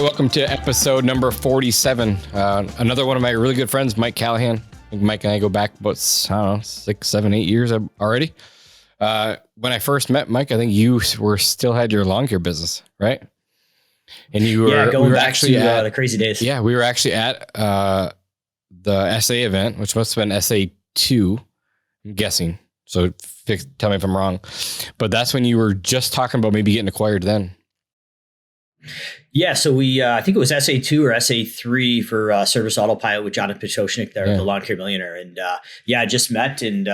right, welcome to episode number 47. Another one of my really good friends, Mike Callahan. I think Mike and I go back about, 6, 7, 8 years already. When I first met Mike, I think you still had your lawn care business, right? And you were going back to the crazy days. Yeah, we were actually at the SA event, which must have been SA2, I'm guessing. So tell me if I'm wrong. But that's when you were just talking about maybe getting acquired then. Yeah, so we I think it was SA2 or SA3 for Service Autopilot with Jonathan Petoshnik there, the Lawn Care Millionaire. And I just met and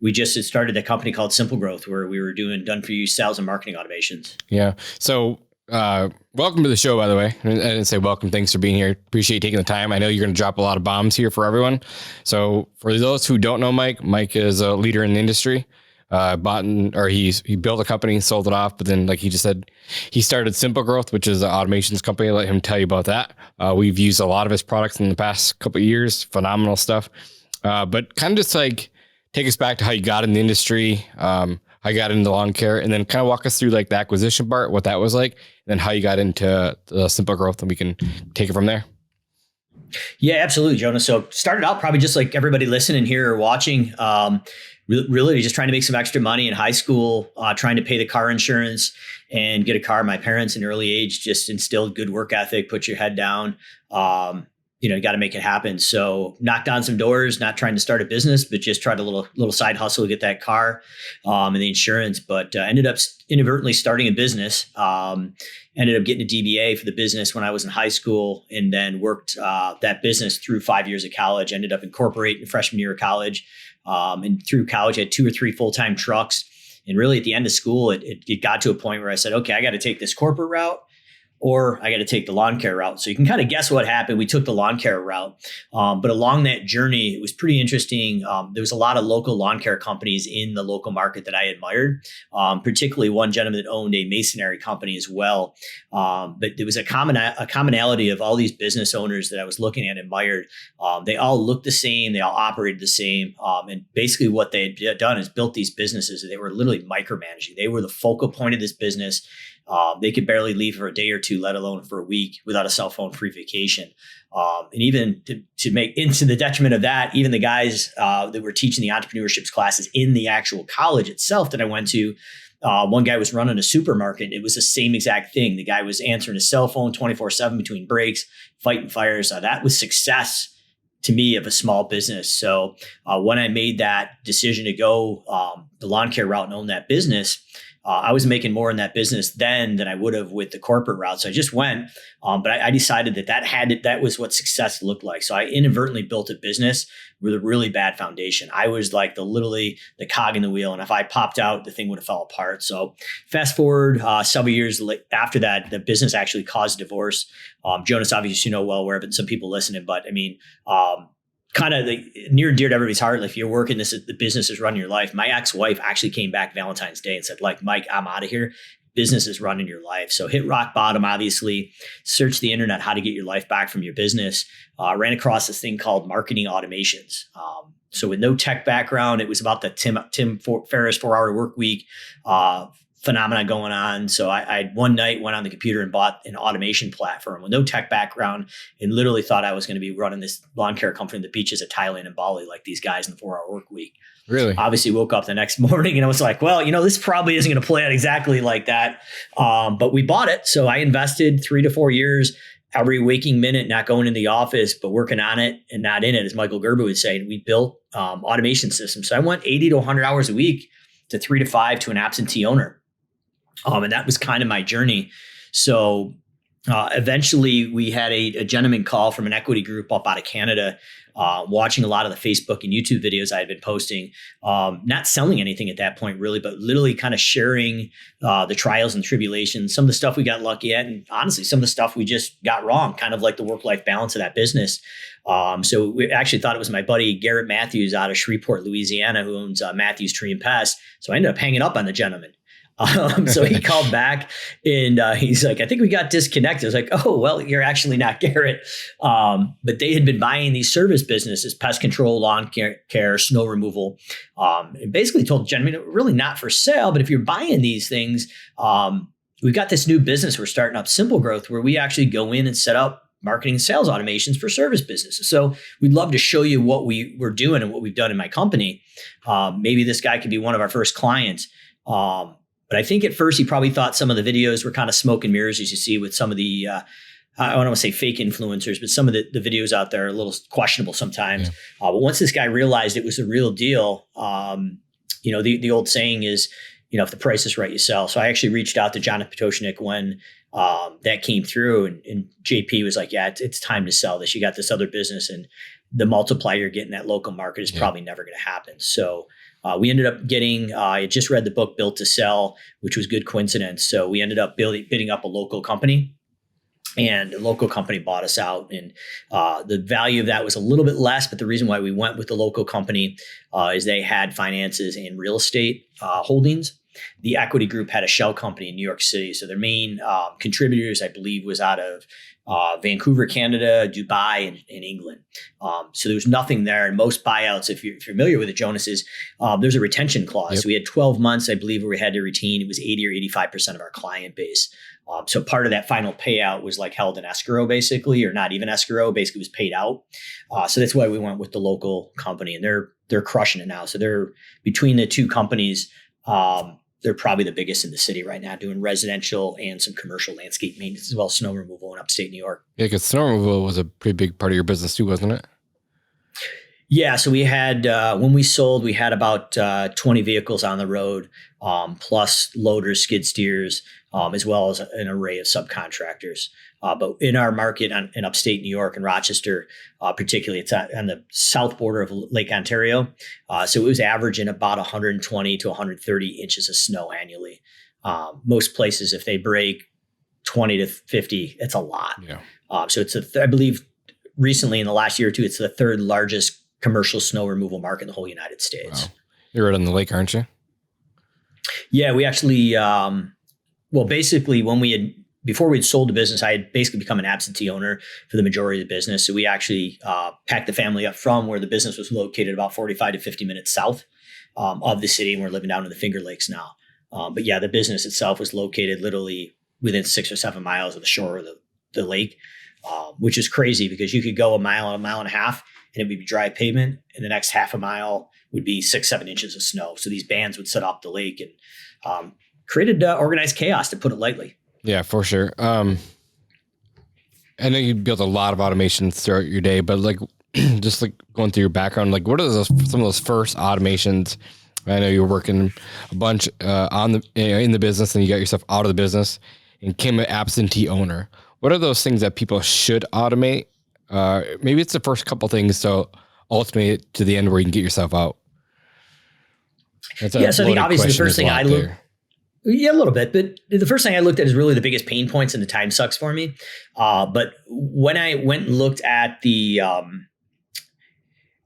we just had started a company called SimpleGrowth where we were doing done-for-you sales and marketing automations. Yeah. So welcome to the show, by the way. I didn't say welcome. Thanks for being here. Appreciate you taking the time. I know you're going to drop a lot of bombs here for everyone. So for those who don't know Mike is a leader in the industry. He built a company, sold it off, but then like he just said, he started SimpleGrowth, which is an automations company. I'll let him tell you about that. We've used a lot of his products in the past couple of years, phenomenal stuff. But kind of just like take us back to how you got in the industry, how you got into lawn care, and then kind of walk us through like the acquisition part, what that was like, and then how you got into the SimpleGrowth, and we can take it from there. Yeah, absolutely, Jonah. So started out probably just like everybody listening here or watching, really just trying to make some extra money in high school, trying to pay the car insurance and get a car. My parents in early age just instilled good work ethic, put your head down, you got to make it happen. So knocked on some doors, not trying to start a business, but just tried a little side hustle to get that car and the insurance, but ended up inadvertently starting a business. Ended up getting a DBA for the business when I was in high school and then worked that business through 5 years of college. Ended up incorporating freshman year of college. And through college, I had 2 or 3 full-time trucks. And really at the end of school, it got to a point where I said, okay, I got to take this corporate route or I got to take the lawn care route. So you can kind of guess what happened. We took the lawn care route. But along that journey, it was pretty interesting. There was a lot of local lawn care companies in the local market that I admired, particularly one gentleman that owned a masonry company as well. But there was a commonality of all these business owners that I was looking at and admired. They all looked the same. They all operated the same. And basically what they had done is built these businesses. They were literally micromanaging. They were the focal point of this business. They could barely leave for a day or two, let alone for a week without a cell phone free vacation. And even to make into the detriment of that, even the guys that were teaching the entrepreneurship classes in the actual college itself that I went to, one guy was running a supermarket. It was the same exact thing. The guy was answering his cell phone 24/7 between breaks, fighting fires. That was success to me of a small business. So when I made that decision to go the lawn care route and own that business, I was making more in that business then than I would have with the corporate route. So I just went, but I decided that was what success looked like. So I inadvertently built a business with a really bad foundation. I was like literally the cog in the wheel. And if I popped out, the thing would have fell apart. So fast forward several years after that, the business actually caused divorce. Jonas, obviously, you know well where, but some people listening, but I mean, kind of near and dear to everybody's heart. Like if you're working the business is running your life. My ex-wife actually came back Valentine's Day and said, like, Mike, I'm out of here. Business is running your life. So hit rock bottom, obviously, search the internet, how to get your life back from your business. Ran across this thing called marketing automations. So with no tech background, it was about the Tim Ferriss 4-hour work week phenomena going on. So I one night went on the computer and bought an automation platform with no tech background and literally thought I was going to be running this lawn care company in the beaches of Thailand and Bali like these guys in the 4-hour work week. Really? Obviously woke up the next morning and I was like, well, this probably isn't going to play out exactly like that. But we bought it. So I invested 3 to 4 years, every waking minute, not going in the office, but working on it and not in it, as Michael Gerber would say. And we built automation systems. So I went 80 to 100 hours a week to 3 to 5 to an absentee owner. And that was kind of my journey. So eventually we had a gentleman call from an equity group up out of Canada, watching a lot of the Facebook and YouTube videos I had been posting, not selling anything at that point really, but literally kind of sharing the trials and tribulations, some of the stuff we got lucky at, and honestly, some of the stuff we just got wrong, kind of like the work-life balance of that business. So we actually thought it was my buddy Garrett Matthews out of Shreveport, Louisiana, who owns Matthews Tree and Pest. So I ended up hanging up on the gentleman. So he called back and he's like, I think we got disconnected. I was like, oh, well, you're actually not Garrett. But they had been buying these service businesses, pest control, lawn care, snow removal, and basically told the gentleman, really not for sale. But if you're buying these things, we've got this new business we're starting up, SimpleGrowth, where we actually go in and set up marketing and sales automations for service businesses. So we'd love to show you what we're doing and what we've done in my company. Maybe this guy could be one of our first clients. But I think at first he probably thought some of the videos were kind of smoke and mirrors, as you see with some of the, I don't want to say fake influencers, but some of the videos out there are a little questionable sometimes. Yeah. But once this guy realized it was the real deal, the old saying is, if the price is right, you sell. So I actually reached out to Jonathan Potoshnik when that came through, and JP was like, yeah, it's time to sell this. You got this other business, and the multiplier you're getting in that local market is probably never going to happen. So we ended up getting, I just read the book Built to Sell, which was good coincidence. So we ended up bidding up a local company. And the local company bought us out, and the value of that was a little bit less. But the reason why we went with the local company is they had finances and real estate holdings. The equity group had a shell company in New York City. So their main contributors, I believe, was out of Vancouver, Canada, Dubai, and England. So there was nothing there. And most buyouts, if you're familiar with it, Jonas, is there's a retention clause. Yep. So we had 12 months, I believe, where we had to retain. It was 80 or 85% of our client base. So part of that final payout was like held in escrow, basically, or not even escrow, basically was paid out. So that's why we went with the local company, and they're crushing it now. So they're between the two companies, they're probably the biggest in the city right now, doing residential and some commercial landscape maintenance as well as snow removal in upstate New York. Yeah, because snow removal was a pretty big part of your business too, wasn't it? Yeah. So we had, when we sold, we had about 20 vehicles on the road, plus loaders, skid steers, as well as an array of subcontractors. But in our market in upstate New York and Rochester, particularly, it's on the south border of Lake Ontario. So it was averaging about 120 to 130 inches of snow annually. Most places, if they break 20 to 50, it's a lot. Yeah. So it's I believe recently in the last year or two, it's the third largest commercial snow removal market in the whole United States. Wow. You're right on the lake, aren't you? Yeah, we actually, basically before we'd sold the business, I had basically become an absentee owner for the majority of the business. So we actually packed the family up from where the business was located about 45 to 50 minutes south of the city. And we're living down in the Finger Lakes now. But yeah, the business itself was located literally within 6 or 7 miles of the shore of the lake, which is crazy because you could go a mile and a half and it would be dry pavement. And the next half a mile would be 6-7 inches of snow. So these bands would set off the lake and created organized chaos, to put it lightly. Yeah, for sure. I know you built a lot of automations throughout your day, but just going through your background, what are some of those first automations? I know you were working a bunch in the business, and you got yourself out of the business and became an absentee owner. What are those things that people should automate? Maybe it's the first couple things, so ultimately to the end where you can get yourself out. So I think obviously the first thing I looked. Yeah, a little bit. But the first thing I looked at is really the biggest pain points, and the time sucks for me. But when I went and looked at the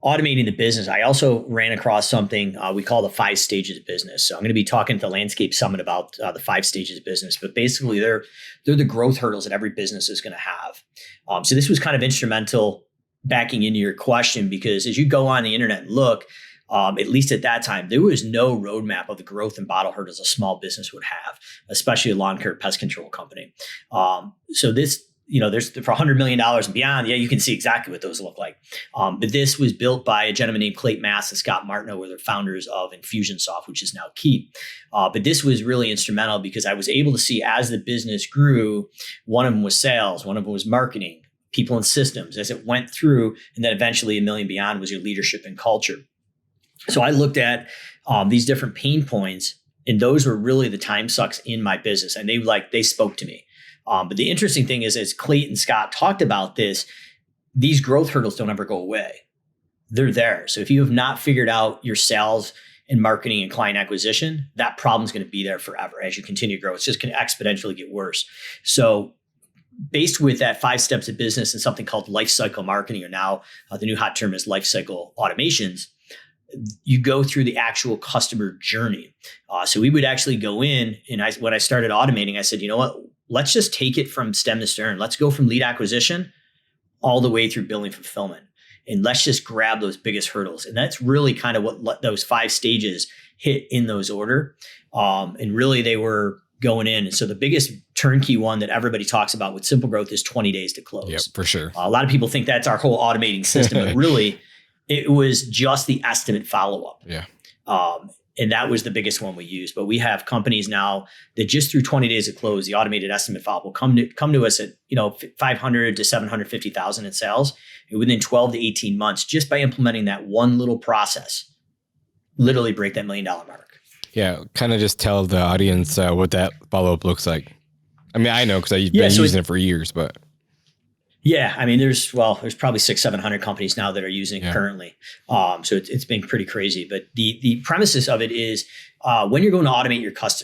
automating the business, I also ran across something we call the 5 stages of business. So I'm going to be talking at the Landscape Summit about the 5 stages of business. But basically, they're the growth hurdles that every business is going to have. So this was kind of instrumental backing into your question, because as you go on the internet and look, at least at that time, there was no roadmap of the growth and bottle hurdles a small business would have, especially a lawn care pest control company. So this, there's for $100 million and beyond. Yeah, you can see exactly what those look like. But this was built by a gentleman named Clayton Mass and Scott Martineau, who are the founders of Infusionsoft, which is now Keep. But this was really instrumental because I was able to see as the business grew, one of them was sales, one of them was marketing, people and systems as it went through. And then eventually $1 million beyond was your leadership and culture. So I looked at these different pain points, and those were really the time sucks in my business. And they spoke to me. But the interesting thing is, as Clayton Scott talked about this, these growth hurdles don't ever go away. They're there. So if you have not figured out your sales and marketing and client acquisition, that problem's going to be there forever as you continue to grow. It's just going to exponentially get worse. So based with that 5 steps of business and something called life cycle marketing, or now the new hot term is life cycle automations, you go through the actual customer journey. So we would actually go in, and when I started automating, I said, you know what, let's just take it from stem to stern. Let's go from lead acquisition all the way through billing fulfillment. And let's just grab those biggest hurdles. And that's really kind of what those 5 stages hit in those order. And really they were going in. And so the biggest turnkey one that everybody talks about with SimpleGrowth is 20 days to close. Yep, for sure. A lot of people think that's our whole automating system, but really it was just the estimate follow-up. Yeah. And that was the biggest one we used. But we have companies now that just through 20 days to close, the automated estimate follow-up will come to us at 500 to 750,000 in sales, and within 12 to 18 months, just by implementing that one little process, literally break that $1 million mark. Yeah, kind of just tell the audience what that follow-up looks like. I mean, I know because I've been using it for years, but. Yeah, I mean, there's probably 600-700 companies now that are using it currently. So it's been pretty crazy. But the premises of it is when you're going to automate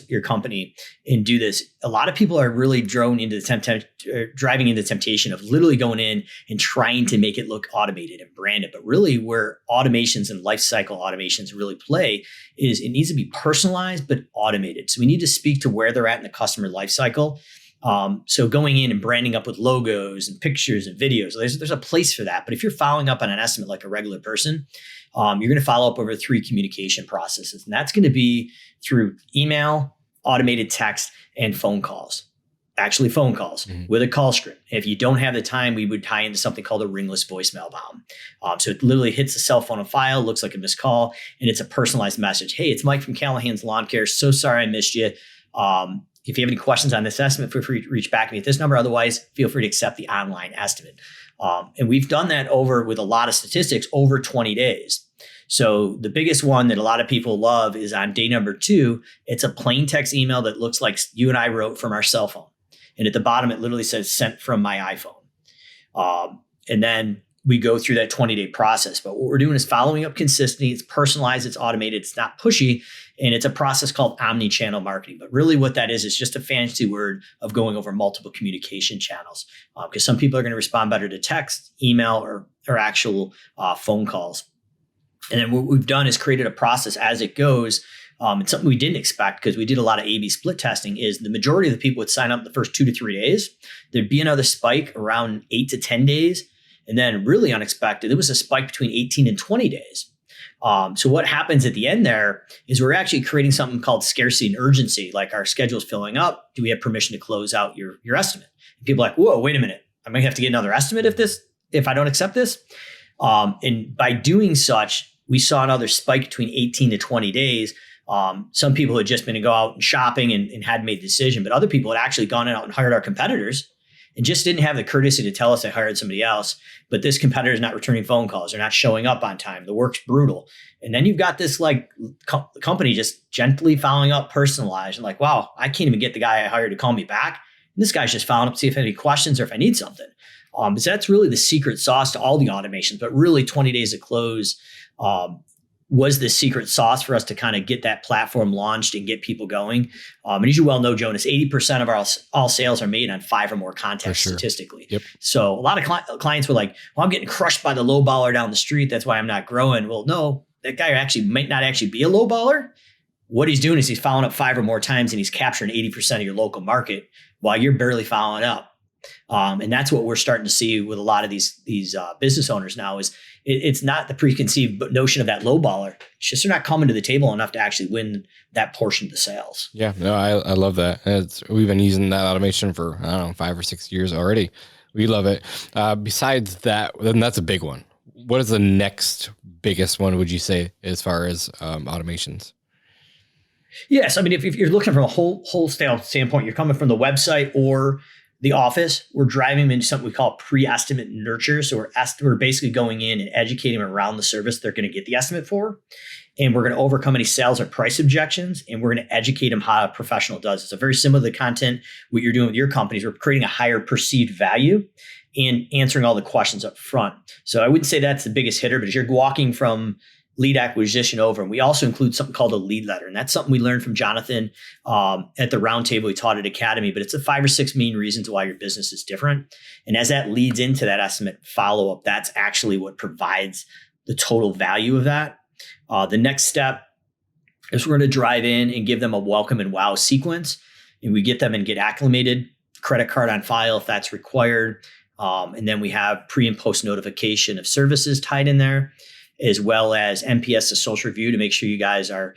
your company and do this, a lot of people are really driving into the temptation of literally going in and trying to make it look automated and branded. But really, where automations and life cycle automations really play is it needs to be personalized but automated. So we need to speak to where they're at in the customer life cycle. So going in and branding up with logos and pictures and videos, there's a place for that. But if you're following up on an estimate like a regular person, you're going to follow up over 3 communication processes. And that's going to be through email, automated text, and phone calls. Actually, phone calls with a call script. If you don't have the time, we would tie into something called a ringless voicemail bomb. So it literally hits the cell phone on file, looks like a missed call, and it's a personalized message. Hey, it's Mike from Callahan's Lawn Care. So sorry I missed you. If you have any questions on this estimate, feel free to reach back to me at this number. Otherwise, feel free to accept the online estimate. And we've done that with a lot of statistics over 20 days. So the biggest one that a lot of people love is on day number 2. It's a plain text email that looks like you and I wrote from our cell phone. And at the bottom, it literally says sent from my iPhone. And then we go through that 20-day process. But what we're doing is following up consistently. It's personalized, it's automated, it's not pushy. And it's a process called omni-channel marketing. But really what that is just a fancy word of going over multiple communication channels. Because some people are going to respond better to text, email, or actual phone calls. And then what we've done is created a process as it goes. And something we didn't expect because we did a lot of A/B split testing is the majority of the people would sign up the first 2 to 3 days. There'd be another spike around 8 to 10 days. And then really unexpected, there was a spike between 18 and 20 days. So what happens at the end there is we're actually creating something called scarcity and urgency. Like our schedule is filling up. Do we have permission to close out your estimate? And people are like, whoa, wait a minute. I might have to get another estimate if I don't accept this. And by doing such, we saw another spike between 18 to 20 days. Some people had just been to go out and shopping and hadn't made the decision, but other people had actually gone out and hired our competitors and just didn't have the courtesy to tell us they hired somebody else. But this competitor is not returning phone calls. They're not showing up on time. The work's brutal. And then you've got this company just gently following up, personalized, and like, wow, I can't even get the guy I hired to call me back. And this guy's just following up to see if I have any questions or if I need something. So that's really the secret sauce to all the automations. But really 20 days to close was the secret sauce for us to kind of get that platform launched and get people going. And as you well know, Jonas, 80% of all sales are made on 5 or more contacts statistically. Yep. So a lot of clients were like, well, I'm getting crushed by the low baller down the street. That's why I'm not growing. Well, no, that guy actually might not actually be a low baller. What he's doing is he's following up 5 or more times and he's capturing 80% of your local market while you're barely following up. And that's what we're starting to see with a lot of these business owners now is it's not the preconceived notion of that low baller. It's just they're not coming to the table enough to actually win that portion of the sales. Yeah, no, I love that. We've been using that automation for, 5 or 6 years already. We love it. Besides that, then that's a big one. What is the next biggest one, would you say, as far as automations? Yes. I mean, if you're looking from a wholesale standpoint, you're coming from the website or the office, we're driving them into something we call pre-estimate nurture. So we're basically going in and educating them around the service they're going to get the estimate for. And we're going to overcome any sales or price objections. And we're going to educate them how a professional does it. So very similar to the content, what you're doing with your companies, we're creating a higher perceived value and answering all the questions up front. So I wouldn't say that's the biggest hitter, but as you're walking from lead acquisition over. And we also include something called a lead letter. And that's something we learned from Jonathan at the roundtable we taught at Academy, but it's the 5 or 6 main reasons why your business is different. And as that leads into that estimate follow-up, that's actually what provides the total value of that. The next step is we're going to drive in and give them a welcome and wow sequence. And we get them and get acclimated, credit card on file if that's required. And then we have pre and post notification of services tied in there, as well as NPS to social review to make sure you guys are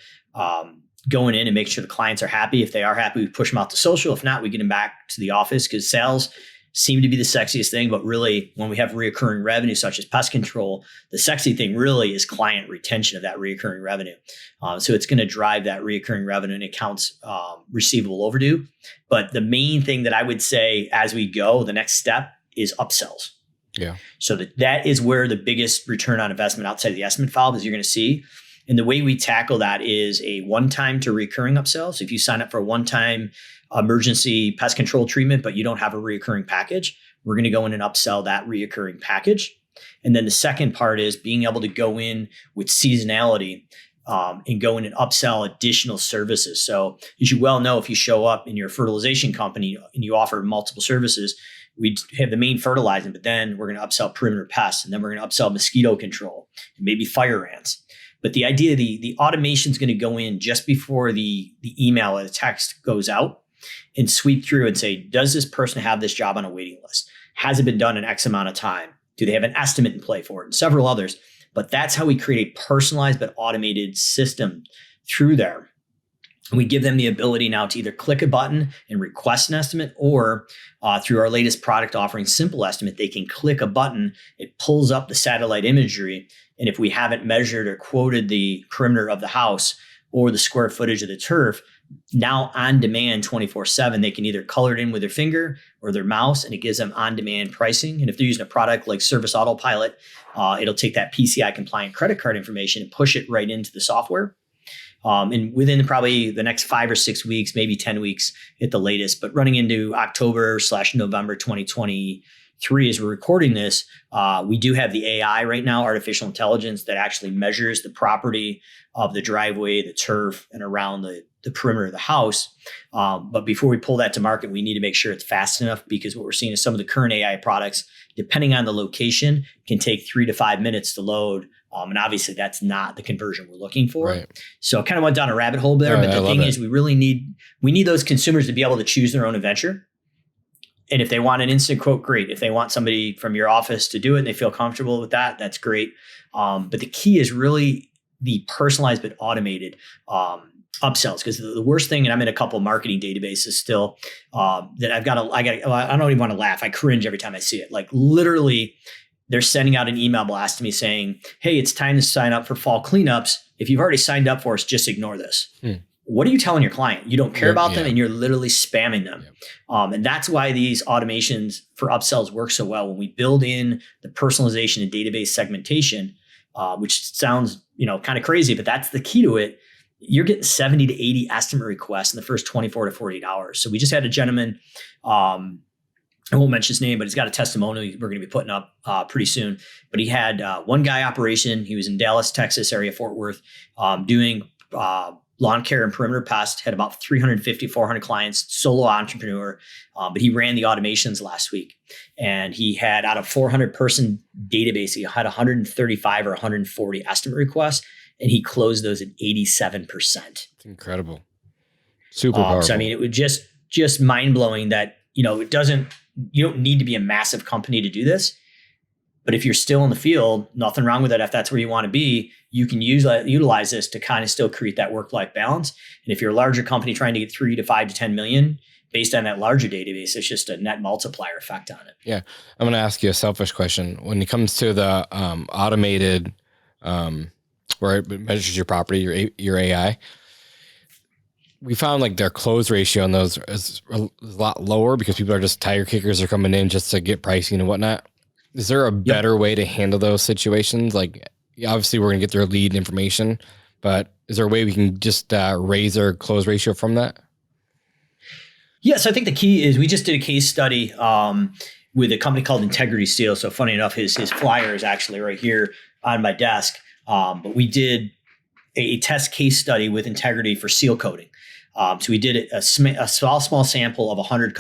going in and make sure the clients are happy. If they are happy, we push them out to social. If not, we get them back to the office, because sales seem to be the sexiest thing. But really, when we have reoccurring revenue, such as pest control, the sexy thing really is client retention of that reoccurring revenue. So it's going to drive that reoccurring revenue and accounts receivable overdue. But the main thing that I would say as we go, the next step is upsells. Yeah. So that is where the biggest return on investment outside of the estimate file is you're going to see. And the way we tackle that is a one-time to recurring upsell. So if you sign up for a one-time emergency pest control treatment, but you don't have a reoccurring package, we're going to go in and upsell that reoccurring package. And then the second part is being able to go in with seasonality and go in and upsell additional services. So as you well know, if you show up in your fertilization company and you offer multiple services, we have the main fertilizing, but then we're going to upsell perimeter pests, and then we're going to upsell mosquito control and maybe fire ants. But the idea, the automation is going to go in just before the email or the text goes out and sweep through and say, does this person have this job on a waiting list? Has it been done in X amount of time? Do they have an estimate in play for it? And several others. But that's how we create a personalized but automated system through there. We give them the ability now to either click a button and request an estimate, or through our latest product offering, Simple Estimate, they can click a button. It pulls up the satellite imagery. And if we haven't measured or quoted the perimeter of the house or the square footage of the turf, now on demand 24/7, they can either color it in with their finger or their mouse, and it gives them on demand pricing. And if they're using a product like Service Autopilot, it'll take that PCI compliant credit card information and push it right into the software. And within probably the next 5 or 6 weeks, maybe 10 weeks at the latest, but running into October/November 2023 as we're recording this, we do have the AI right now, artificial intelligence, that actually measures the property of the driveway, the turf, and around the perimeter of the house. But before we pull that to market, we need to make sure it's fast enough, because what we're seeing is some of the current AI products, depending on the location, can take 3 to 5 minutes to load. And obviously that's not the conversion we're looking for. Right. So I kind of went down a rabbit hole there, but the thing is, we really need those consumers to be able to choose their own adventure. And if they want an instant quote, great. If they want somebody from your office to do it and they feel comfortable with that, that's great. But the key is really the personalized but automated upsells. Because the worst thing, and I'm in a couple of marketing databases still, that I don't even want to laugh. I cringe every time I see it. Like literally, they're sending out an email blast to me saying, hey, it's time to sign up for fall cleanups. If you've already signed up for us, just ignore this. What are you telling your client? You don't care about them, and you're literally spamming them. And that's why these automations for upsells work so well. When we build in the personalization and database segmentation, which sounds kind of crazy, but that's the key to it. You're getting 70 to 80 estimate requests in the first 24 to 48 hours. So we just had a gentleman, I won't mention his name, but he's got a testimonial we're going to be putting up pretty soon. But he had one guy operation. He was in Dallas, Texas area, Fort Worth, doing lawn care and perimeter pest, had about 350, 400 clients, solo entrepreneur. But he ran the automations last week. And he had, out of 400 person database, he had 135 or 140 estimate requests. And he closed those at 87%. It's incredible. Super powerful. So, I mean, it was just mind blowing that, you don't need to be a massive company to do this. But if you're still in the field, nothing wrong with it. If that's where you want to be, you can utilize this to kind of still create that work-life balance. And if you're a larger company trying to get 3 to 5 to 10 million based on that larger database, it's just a net multiplier effect on it. Yeah. I'm going to ask you a selfish question. When it comes to the automated, where it measures your property, your AI, we found like their close ratio on those is a lot lower because people are just tire kickers are coming in just to get pricing and whatnot. Is there a better way to handle those situations? Like, obviously we're going to get their lead information, but is there a way we can just raise our close ratio from that? Yes. I think the key is we just did a case study with a company called Integrity Steel. So funny enough, his flyer is actually right here on my desk. But we did a test case study with Integrity for seal coating. So we did a small sample of 100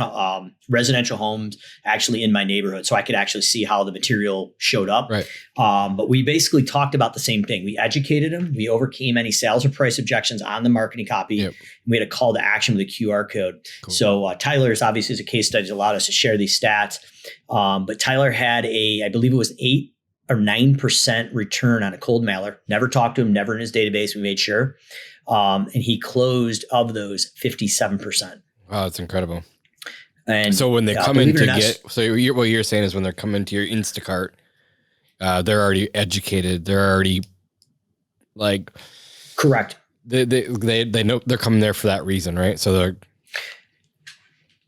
residential homes actually in my neighborhood, so I could actually see how the material showed up. Right. But we basically talked about the same thing. We educated them. We overcame any sales or price objections on the marketing copy. Yep. We had a call to action with a QR code. Cool. So Tyler's obviously as a case study has allowed us to share these stats. But Tyler had I believe it was 8 or 9% return on a cold mailer. Never talked to him, never in his database. We made sure. And he closed of those 57%. Wow, that's incredible. And so when they come in to get, what you're saying is when they're coming to your Instacart, they're already educated. They're already like, correct. They know they're coming there for that reason, right? So they're,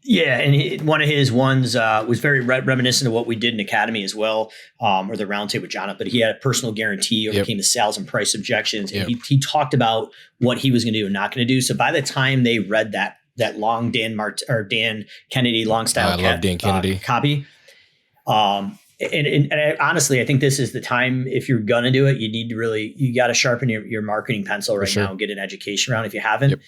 yeah, and one of his ones was very reminiscent of what we did in Academy as well, or the roundtable with John. But he had a personal guarantee, overcame the sales and price objections, and he talked about what he was going to do and not going to do. So by the time they read that long Dan Kennedy long style, I love Dan Kennedy copy. And honestly, I think this is the time, if you're going to do it, you got to sharpen your marketing pencil right now and get an education around if you haven't.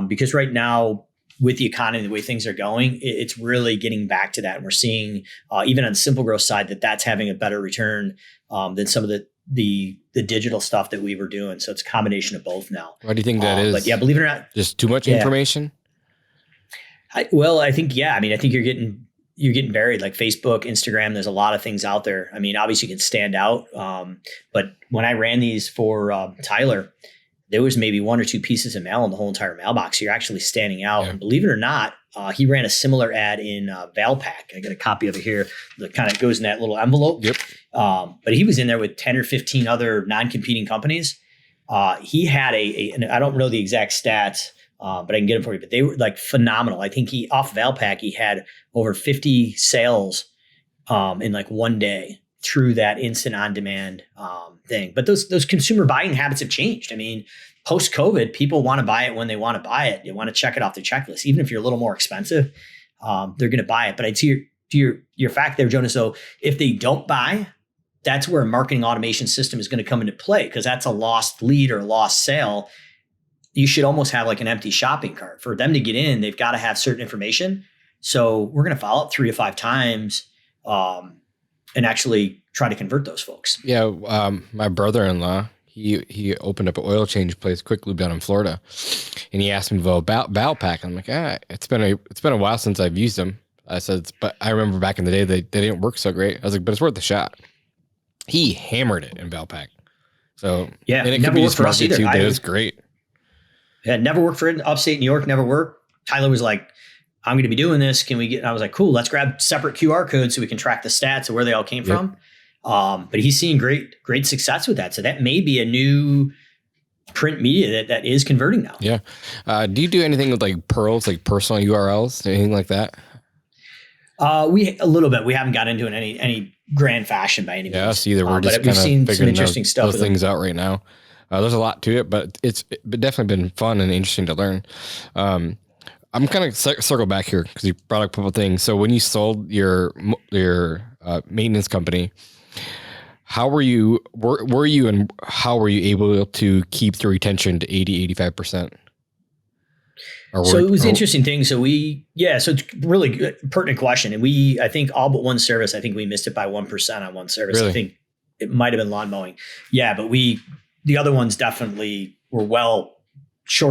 Because right now, with the economy, the way things are going, it's really getting back to that. And we're seeing, even on the SimpleGrowth side, that's having a better return than some of the digital stuff that we were doing. So it's a combination of both now. Why do you think that is? But yeah, believe it or not, just too much information. I think you're getting buried, like Facebook, Instagram. There's a lot of things out there. I mean, obviously you can stand out. But when I ran these for Tyler, there was maybe one or two pieces of mail in the whole entire mailbox. So you're actually standing out. Yeah. And believe it or not, he ran a similar ad in Valpak. I got a copy of it here that kind of goes in that little envelope. Yep. But he was in there with 10 or 15 other non-competing companies. He had and I don't know the exact stats, but I can get them for you. But they were like phenomenal. I think off Valpak, he had over 50 sales in like one day through that instant on demand thing. But those consumer buying habits have changed. I mean, post COVID, people want to buy it when they want to buy it. They want to check it off their checklist. Even if you're a little more expensive, they're going to buy it. But to your fact there, Jonas, so if they don't buy, that's where a marketing automation system is going to come into play, because that's a lost lead or a lost sale. You should almost have like an empty shopping cart. For them to get in, they've got to have certain information. So we're going to follow up 3 to 5 times and actually try to convert those folks. Yeah. My brother-in-law, he opened up an oil change place, Quick Lube, down in Florida, and he asked me about Valpak. I'm like, it's been a while since I've used them. I said, but I remember back in the day they didn't work so great. I was like, but it's worth a shot. He hammered it in Valpak. So yeah, and it could be just market too, but it was great. Yeah, never worked for upstate New York. Never worked. Tyler was like, I'm going to be doing this. Can we get? And I was like, cool. Let's grab separate QR codes so we can track the stats of where they all came from. But he's seeing great success with that. So that may be a new print media that is converting now. Yeah. Do you do anything with like pearls, like personal URLs, anything like that? We a little bit. We haven't got into it in any grand fashion by any means. Yeah, us either. We're just we've seen some interesting stuff. Those things out right now. There's a lot to it, but it's definitely been fun and interesting to learn. I'm kind of circle back here because you brought up a couple of things. So when you sold your maintenance company, how were you and how were you able to keep the retention to 80-85%? So it was an interesting thing. So so it's really good, pertinent question. And I think all but one service, I think we missed it by 1% on one service. Really? I think it might've been lawn mowing. Yeah, but the other ones definitely were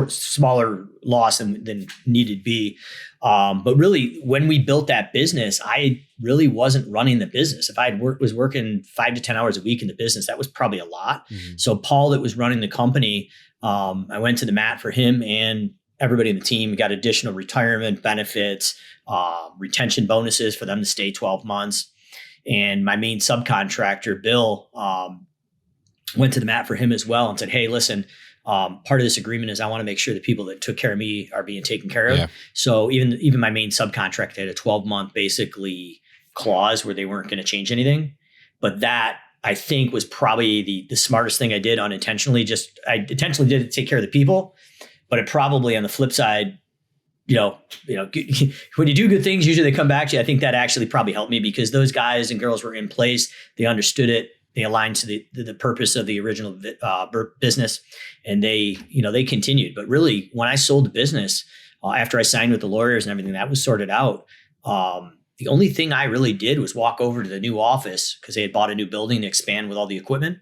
smaller loss than needed be. But really when we built that business, I really wasn't running the business. If I was working 5 to 10 hours a week in the business, that was probably a lot. Mm-hmm. So Paul, that was running the company, I went to the mat for him and everybody in the team. We got additional retirement benefits, retention bonuses for them to stay 12 months. And my main subcontractor, Bill, went to the mat for him as well and said, hey, listen, part of this agreement is I want to make sure the people that took care of me are being taken care of. Yeah. So even my main subcontractor had a 12-month basically clause where they weren't going to change anything. But that I think was probably the smartest thing I did unintentionally. I intentionally did it to take care of the people, but it probably on the flip side, when you do good things, usually they come back to you. I think that actually probably helped me because those guys and girls were in place. They understood it. They aligned to the purpose of the original business, and they continued. But really, when I sold the business, after I signed with the lawyers and everything, that was sorted out. The only thing I really did was walk over to the new office because they had bought a new building to expand with all the equipment.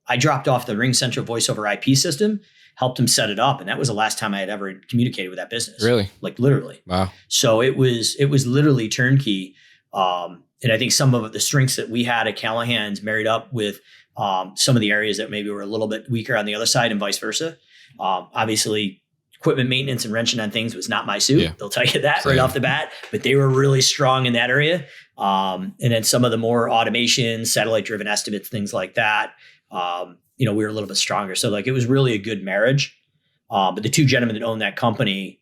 I dropped off the RingCentral voice over IP system, helped them set it up, and that was the last time I had ever communicated with that business. Really? Like literally. Wow. So it was literally turnkey. And I think some of the strengths that we had at Callahan's married up with some of the areas that maybe were a little bit weaker on the other side and vice versa. Obviously, equipment maintenance and wrenching on things was not my suit. Yeah. They'll tell you that right off the bat, but they were really strong in that area. And then some of the more automation, satellite driven estimates, things like that, we were a little bit stronger. So like, it was really a good marriage. But the two gentlemen that owned that company,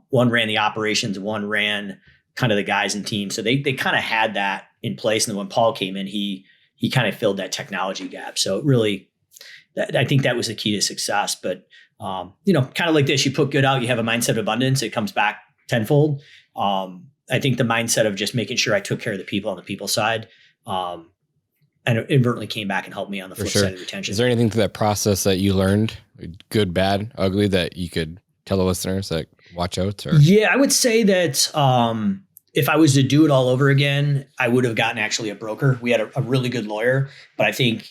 one ran the operations, one ran kind of the guys and teams. So they kind of had that in place. And then when Paul came in, he kind of filled that technology gap. So it really, I think that was the key to success. But, kind of like this, you put good out, you have a mindset of abundance, it comes back tenfold. I think the mindset of just making sure I took care of the people on the people side, and it inadvertently came back and helped me on the flip side of retention. Is there anything through that process that you learned, good, bad, ugly, that you could tell the listeners that watch out? Or? Yeah, I would say that if I was to do it all over again, I would have gotten actually a broker. We had a really good lawyer, but I think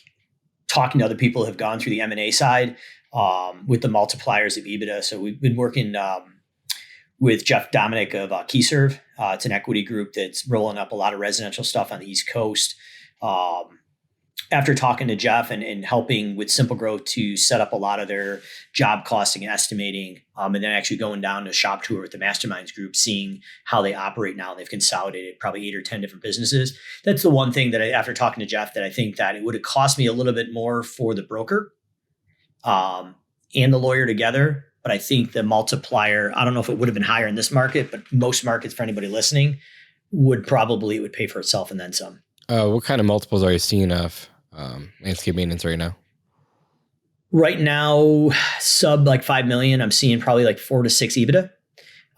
talking to other people who have gone through the M&A side with the multipliers of EBITDA. So we've been working with Jeff Dominic of KeyServe. It's an equity group that's rolling up a lot of residential stuff on the East Coast. After talking to Jeff and helping with SimpleGrowth to set up a lot of their job costing and estimating, and then actually going down to a shop tour with the Masterminds group, seeing how they operate now. They've consolidated probably 8 or 10 different businesses. That's the one thing that after talking to Jeff, that I think that it would have cost me a little bit more for the broker and the lawyer together. But I think the multiplier, I don't know if it would have been higher in this market, but most markets, for anybody listening, it would pay for itself and then some. What kind of multiples are you seeing of landscape maintenance right now? Right now, sub like 5 million. I'm seeing probably like 4 to 6 EBITDA.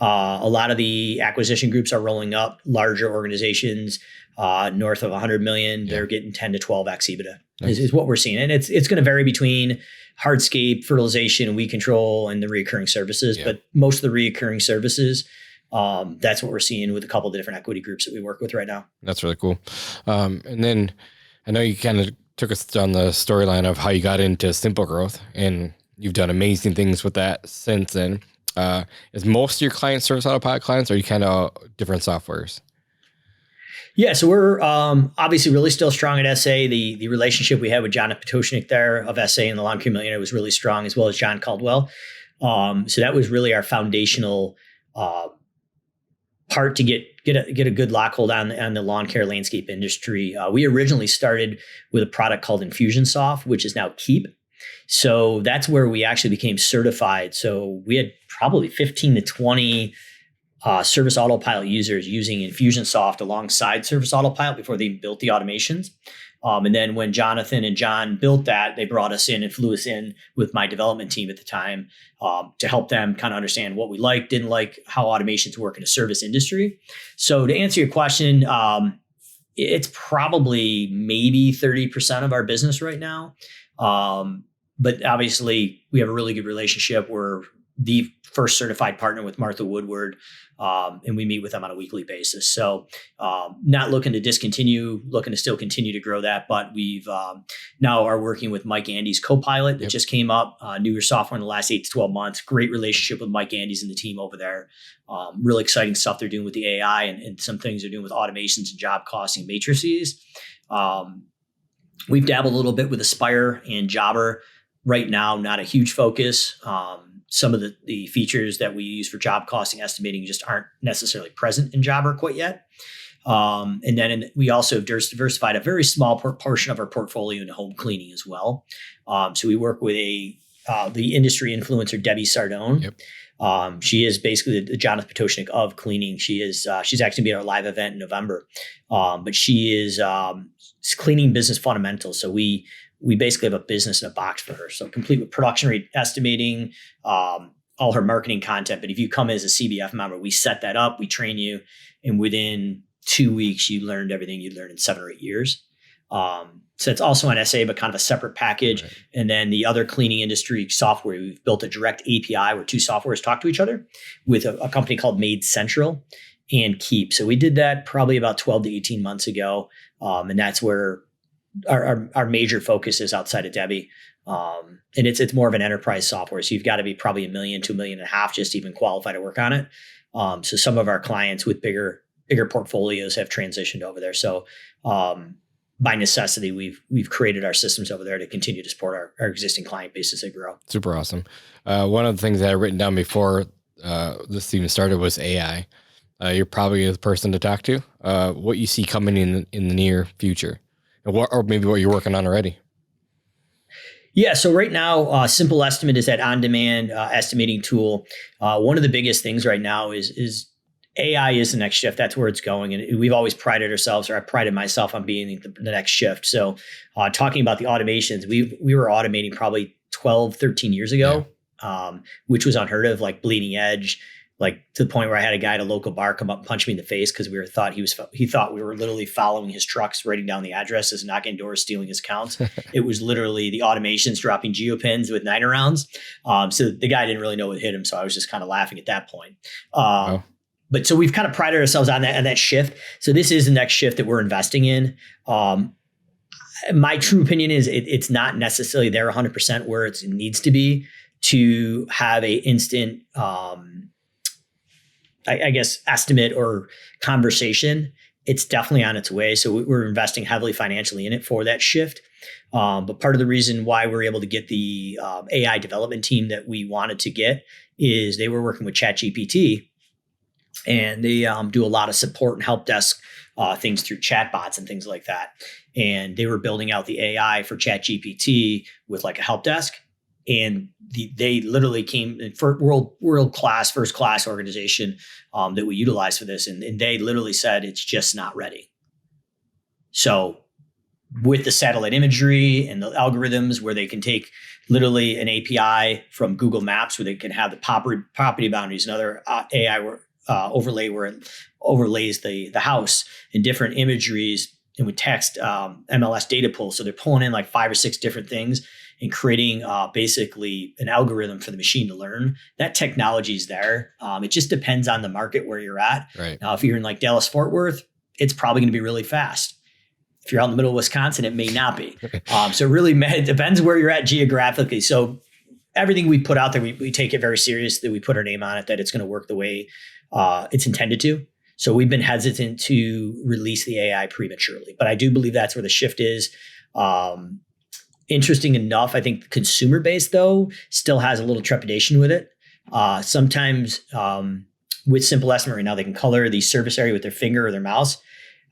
A lot of the acquisition groups are rolling up larger organizations north of 100 million. Yeah. They're getting 10 to 12x EBITDA. Nice. is what we're seeing. And it's going to vary between hardscape, fertilization, and weed control, and the recurring services. Yeah. But most of the recurring services, that's what we're seeing with a couple of different equity groups that we work with right now. That's really cool. And then I know you kind of took us down the storyline of how you got into SimpleGrowth, and you've done amazing things with that since then. Is most of your clients service autopilot clients, or are you kind of different softwares? Yeah, so we're obviously really still strong at SA. The relationship we had with John Potoshnik there of SA and the Lawn Care Millionaire was really strong, as well as John Caldwell. So that was really our foundational part to get a good lockhold on the lawn care landscape industry. We originally started with a product called Infusionsoft, which is now Keep. So that's where we actually became certified. So we had probably 15 to 20 Service Autopilot users using Infusionsoft alongside Service Autopilot before they built the automations. And then when Jonathan and John built that, they brought us in and flew us in with my development team at the time to help them kind of understand what we liked, didn't like, how automations work in a service industry. So to answer your question, it's probably maybe 30% of our business right now. But obviously, we have a really good relationship. We're the first certified partner with Martha Woodward, and we meet with them on a weekly basis. So not looking to discontinue, looking to still continue to grow that. But we've now are working with Mike Andy's Copilot that just came up, newer software in the last 8 to 12 months. Great relationship with Mike Andy's and the team over there. Really exciting stuff they're doing with the AI and some things they're doing with automations and job costing matrices. We've dabbled a little bit with Aspire and Jobber. Right now, not a huge focus. Some of the features that we use for job costing estimating just aren't necessarily present in Jobber quite yet. And then we also diversified a very small portion of our portfolio into home cleaning as well. So we work with the industry influencer, Debbie Sardone. Yep. She is basically the Jonathan Potoshnik of cleaning. She's actually going to be at our live event in November. But she is cleaning business fundamentals. So we basically have a business in a box for her. So complete with production rate estimating, all her marketing content. But if you come as a CBF member, we set that up, we train you, and within 2 weeks, you learned everything you'd learned in 7 or 8 years. So it's also on SA, but kind of a separate package. Right. And then the other cleaning industry software, we've built a direct API where two softwares talk to each other with a company called Made Central and Keep. So we did that probably about 12 to 18 months ago. And that's where our major focus is outside of Debbie. And it's more of an enterprise software. So you've got to be probably $1 million to $1.5 million just to even qualify to work on it. So some of our clients with bigger bigger portfolios have transitioned over there. So by necessity, we've created our systems over there to continue to support our existing client base as they grow. Super awesome. One of the things that I've written down before this even started was AI. You're probably the person to talk to. What you see coming in the near future, or maybe what you're working on already. Yeah. So right now, Simple Estimate is that on-demand estimating tool. One of the biggest things right now is AI is the next shift. That's where it's going. And we've always prided ourselves, or I prided myself on being the next shift. So talking about the automations, we were automating probably 12, 13 years ago, which was unheard of, like bleeding edge, like to the point where I had a guy at a local bar come up and punch me in the face because he thought we were literally following his trucks, writing down the addresses, knocking doors, stealing his accounts. It was literally the automations dropping geopins with 9 rounds. So the guy didn't really know what hit him. So I was just kind of laughing at that point. But so we've kind of prided ourselves on that shift. So this is the next shift that we're investing in. My true opinion is it's not necessarily there 100% where it needs to be to have a instant, I guess, estimate or conversation. It's definitely on its way. So we're investing heavily financially in it for that shift. But part of the reason why we're able to get the AI development team that we wanted to get is they were working with ChatGPT. And they do a lot of support and help desk things through chatbots and things like that. And they were building out the AI for ChatGPT with like a help desk. And they literally came for world class, first class organization that we utilize for this. And they literally said, it's just not ready. So with the satellite imagery and the algorithms where they can take literally an API from Google Maps where they can have the property boundaries and other AI overlay where it overlays the house in different imageries and with text MLS data pull. So they're pulling in like 5 or 6 different things and creating basically an algorithm for the machine to learn. That technology is there. It just depends on the market where you're at. Right. Now, if you're in like Dallas, Fort Worth, it's probably going to be really fast. If you're out in the middle of Wisconsin, it may not be. So really it depends where you're at geographically. So everything we put out there, we take it very seriously. We put our name on it, that it's going to work the way it's intended to. So we've been hesitant to release the AI prematurely, but I do believe that's where the shift is. Interesting enough, I think the consumer base though still has a little trepidation with it. Sometimes with Simple Estimate right now, they can color the surface area with their finger or their mouse.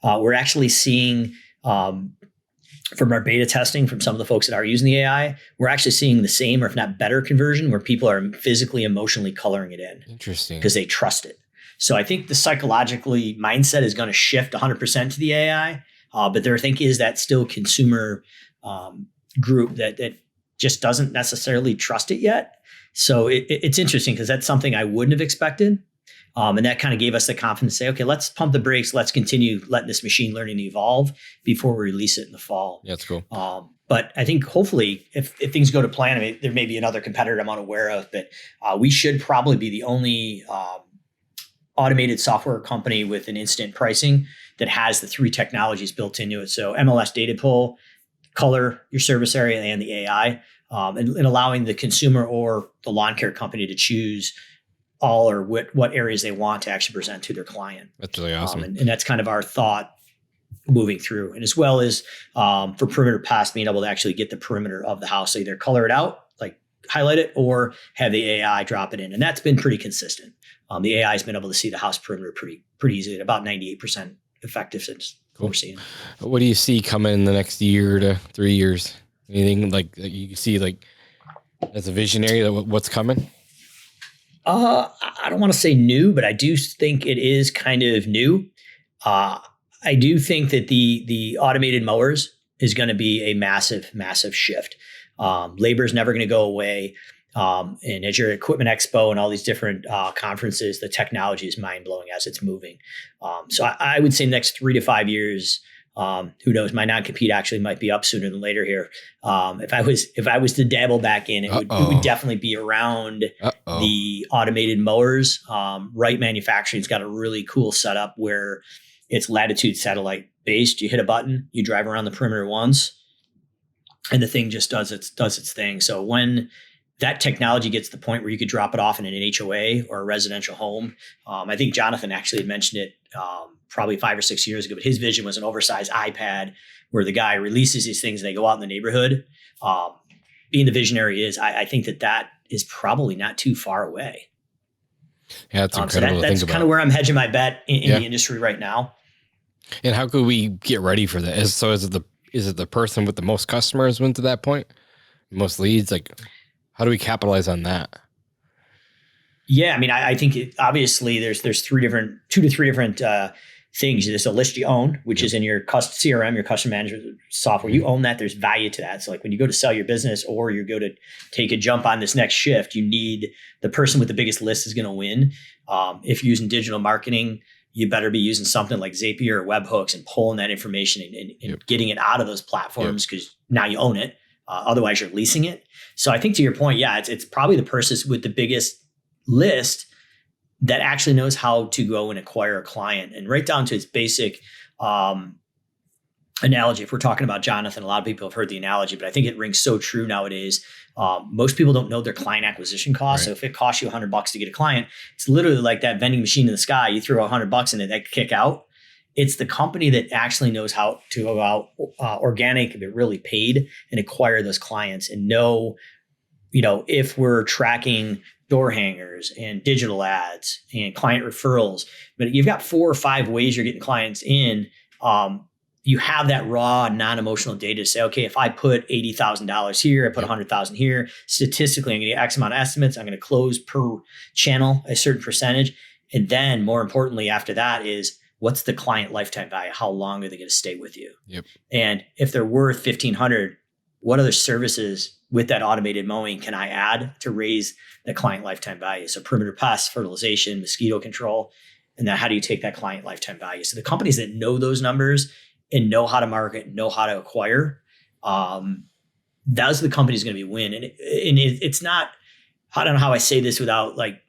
We're actually seeing from our beta testing from some of the folks that are using the AI, we're actually seeing the same or if not better conversion where people are physically, emotionally coloring it in. Interesting. Because they trust it. So I think the psychologically mindset is going to shift 100% to the AI, but their think is that still consumer group that just doesn't necessarily trust it yet. So it's interesting because that's something I wouldn't have expected. And that kind of gave us the confidence to say, okay, let's pump the brakes. Let's continue letting this machine learning evolve before we release it in the fall. Yeah, that's cool. But I think hopefully if things go to plan, I mean, there may be another competitor I'm unaware of, but we should probably be the only automated software company with an instant pricing that has the 3 technologies built into it. So MLS data pull, color your service area, and the AI, and allowing the consumer or the lawn care company to choose all or what areas they want to actually present to their client. That's really awesome. And that's kind of our thought moving through. And as well as for perimeter pest, being able to actually get the perimeter of the house, either color it out, like highlight it, or have the AI drop it in. And that's been pretty consistent. The AI has been able to see the house perimeter pretty easily at about 98% effective since cool. We're seeing. What do you see coming in the next year to 3 years? Anything like you see like as a visionary what's coming? I don't want to say new, but I do think it is kind of new. I do think that the automated mowers is going to be a massive, massive shift. Labor is never going to go away. And as you're at Equipment Expo and all these different conferences, the technology is mind blowing as it's moving. So I would say next 3 to 5 years, who knows, my non-compete actually might be up sooner than later here. If I was to dabble back in, it would definitely be around the automated mowers. Wright Manufacturing's got a really cool setup where it's latitude satellite based. You hit a button, you drive around the perimeter once, and the thing just does its thing. So when that technology gets to the point where you could drop it off in an HOA or a residential home. I think Jonathan actually had mentioned it probably 5 or 6 years ago, but his vision was an oversized iPad where the guy releases these things and they go out in the neighborhood. Being the visionary is, I think that is probably not too far away. Yeah, that's incredible. That's kind of where I'm hedging my bet in the industry right now. And how could we get ready for that? Is it the person with the most customers went to that point, most leads? Like, how do we capitalize on that? Yeah, I mean, I think obviously there's 2 to 3 different things. There's a list you own, which is in your CRM, your customer management software. You own that. There's value to that. So like when you go to sell your business or you go to take a jump on this next shift, you need the person with the biggest list is going to win. If you're using digital marketing, you better be using something like Zapier or webhooks and pulling that information and getting it out of those platforms because now you own it. Otherwise, you're leasing it. So I think to your point, it's probably the person with the biggest list that actually knows how to go and acquire a client. And right down to its basic analogy, if we're talking about Jonathan, a lot of people have heard the analogy, but I think it rings so true nowadays. Most people don't know their client acquisition cost. Right. So if it costs you $100 to get a client, it's literally like that vending machine in the sky. You throw $100 in it, that kick out. It's the company that actually knows how to go out organic, if it really paid, and acquire those clients and know, if we're tracking door hangers and digital ads and client referrals, but you've got 4 or 5 ways you're getting clients in. You have that raw, non-emotional data to say, okay, if I put $80,000 here, I put $100,000 here, statistically, I'm going to get X amount of estimates. I'm going to close per channel a certain percentage. And then more importantly, after that is what's the client lifetime value? How long are they going to stay with you? Yep. And if they're worth $1,500, what other services with that automated mowing can I add to raise the client lifetime value? So perimeter pest, fertilization, mosquito control. And then how do you take that client lifetime value? So the companies that know those numbers and know how to market, know how to acquire, those are the companies going to be win. And it's not, I don't know how I say this without like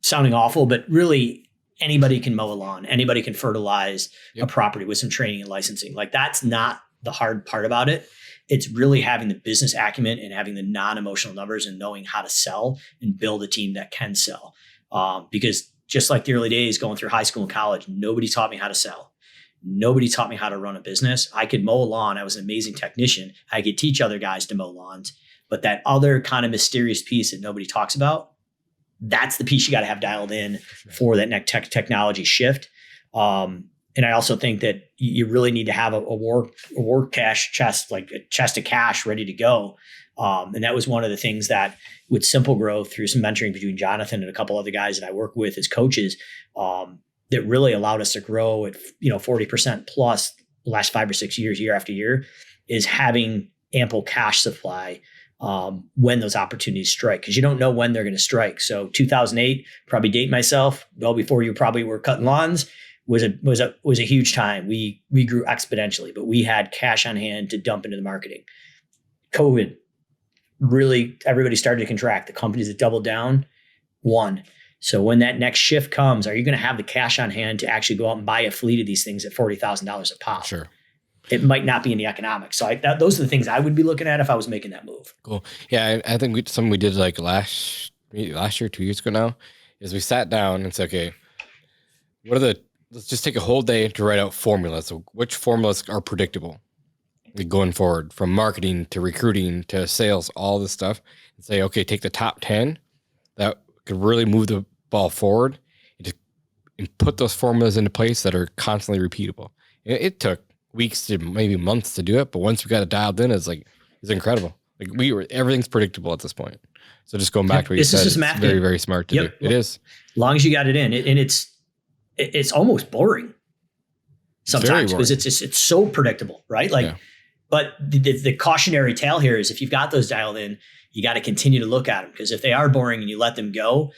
sounding awful, but really anybody can mow a lawn. Anybody can fertilize a property with some training and licensing. Like that's not the hard part about it. It's really having the business acumen and having the non-emotional numbers and knowing how to sell and build a team that can sell. Because just like the early days going through high school and college, nobody taught me how to sell. Nobody taught me how to run a business. I could mow a lawn. I was an amazing technician. I could teach other guys to mow lawns. But that other kind of mysterious piece that nobody talks about, that's the piece you got to have dialed in for that next technology shift. And I also think that you really need to have a war cash chest, like a chest of cash ready to go. And that was one of the things that with SimpleGrowth, through some mentoring between Jonathan and a couple other guys that I work with as coaches, that really allowed us to grow at 40% plus the last 5 or 6 years, year after year, is having ample cash supply when those opportunities strike, because you don't know when they're going to strike. So 2008, probably date myself, well before you probably were cutting lawns, was a huge time. We grew exponentially, but we had cash on hand to dump into the marketing. COVID, really everybody started to contract. The companies that doubled down won. So when that next shift comes, are you going to have the cash on hand to actually go out and buy a fleet of these things at $40,000 a pop? Sure. It might not be in the economics. So those are the things I would be looking at if I was making that move. Cool. Yeah, I think something we did like last year, 2 years ago now, is we sat down and said, okay, let's just take a whole day to write out formulas. So which formulas are predictable going forward, from marketing to recruiting to sales, all this stuff, and say, okay, take the top 10 that could really move the ball forward and put those formulas into place that are constantly repeatable. It took weeks to maybe months to do it, but once we got it dialed in, it's incredible. Like everything's predictable at this point. So just going back to what you said, it's very, very smart to do. It is. As long as you got it in, and it's almost boring sometimes because it's so predictable, right? But the cautionary tale here is if you've got those dialed in, you got to continue to look at them, because if they are boring and you let them go,